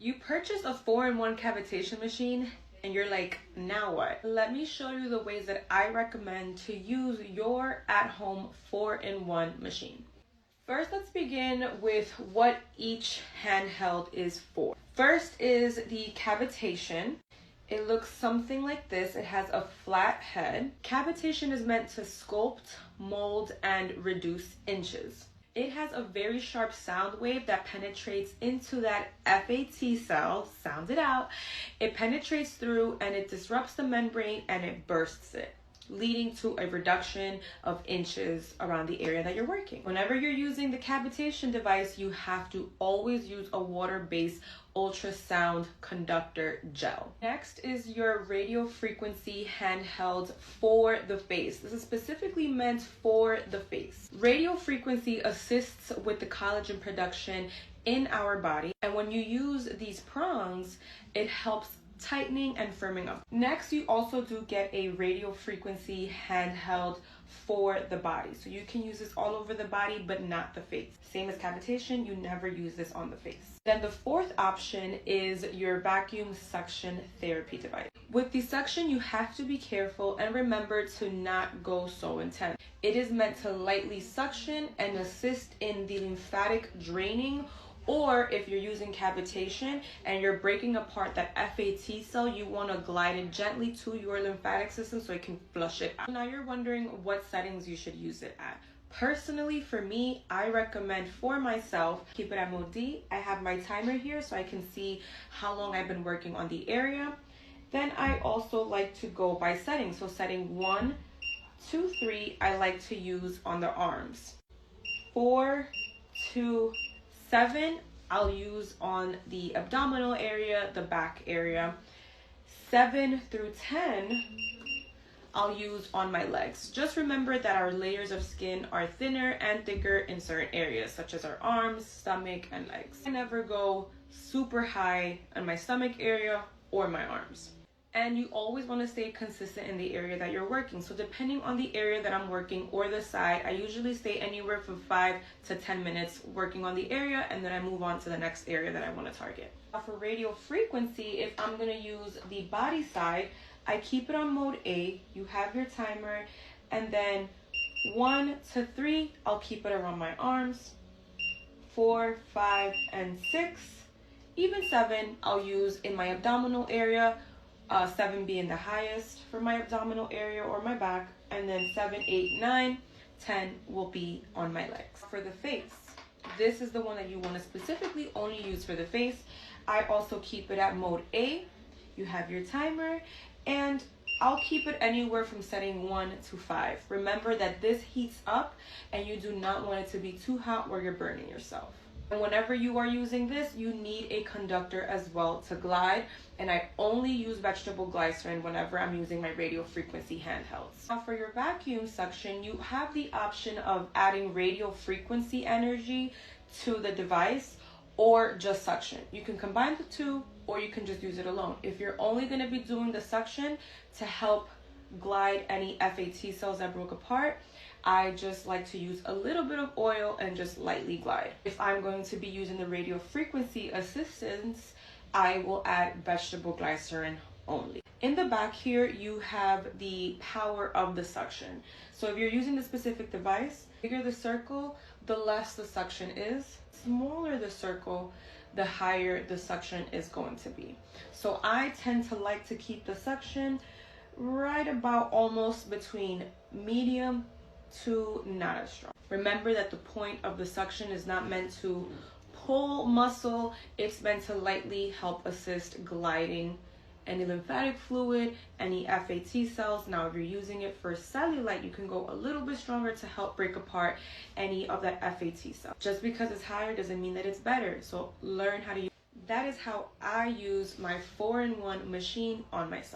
You purchase a 4-in-1 cavitation machine and you're like, now what? Let me show you the ways that I recommend to use your at-home 4-in-1 machine. First, let's begin with what each handheld is for. First is the cavitation. It looks something like this. It has a flat head. Cavitation is meant to sculpt, mold, and reduce inches. It has a very sharp sound wave that penetrates into that FAT cell, sound it out. It penetrates through and it disrupts the membrane and it bursts it, leading to a reduction of inches around the area that you're working. Whenever you're using the cavitation device, you have to always use a water-based ultrasound conductor gel. Next is your radio frequency handheld for the face. This is specifically meant for the face. Radio frequency assists with the collagen production in our body, and when you use these prongs, it helps tightening and firming up. Next, you also do get a radio frequency handheld for the body. So you can use this all over the body, but not the face. Same as cavitation, you never use this on the face. Then the fourth option is your vacuum suction therapy device. With the suction, you have to be careful and remember to not go so intense. It is meant to lightly suction and assist in the lymphatic draining. Or if you're using cavitation and you're breaking apart that FAT cell, you want to glide it gently to your lymphatic system so it can flush it out. Now you're wondering what settings you should use it at. Personally, for me, I recommend for myself, keep it at mode D. I have my timer here so I can see how long I've been working on the area. Then I also like to go by settings. So setting 1, 2, 3, I like to use on the arms. 4, 2, 7, I'll use on the abdominal area, the back area. 7 through 10, I'll use on my legs. Just remember that our layers of skin are thinner and thicker in certain areas, such as our arms, stomach, and legs. I never go super high on my stomach area or my arms. And you always want to stay consistent in the area that you're working. So depending on the area that I'm working or the side, I usually stay anywhere from 5 to 10 minutes working on the area, and then I move on to the next area that I want to target. Now for radio frequency, if I'm going to use the body side, I keep it on mode A. You have your timer, and then 1 to 3, I'll keep it around my arms. 4, 5, and 6, even 7, I'll use in my abdominal area. 7 being the highest for my abdominal area or my back, and then 7, 8, 9, 10 will be on my legs. For the face, this is the one that you want to specifically only use for the face. I also keep it at mode A. You have your timer, and I'll keep it anywhere from setting 1 to 5. Remember that this heats up and you do not want it to be too hot where you're burning yourself. And whenever you are using this, you need a conductor as well to glide. And I only use vegetable glycerin whenever I'm using my radio frequency handhelds. Now for your vacuum suction, you have the option of adding radio frequency energy to the device or just suction. You can combine the two, or you can just use it alone. If you're only going to be doing the suction to help glide any FAT cells that broke apart, I just like to use a little bit of oil and just lightly glide. If I'm going to be using the radio frequency assistance, I will add vegetable glycerin only. In the back here, you have the power of the suction. So if you're using the specific device, the bigger the circle, the less the suction is. Smaller the circle, the higher the suction is going to be. So I tend to like to keep the suction right about almost between medium to not as strong. Remember that the point of the suction is not meant to pull muscle, it's meant to lightly help assist gliding any lymphatic fluid, any FAT cells. Now if you're using it for cellulite, you can go a little bit stronger to help break apart any of that FAT cell. Just because it's higher doesn't mean that it's better, so learn how to use. That is how I use my 4-in-1 machine on myself.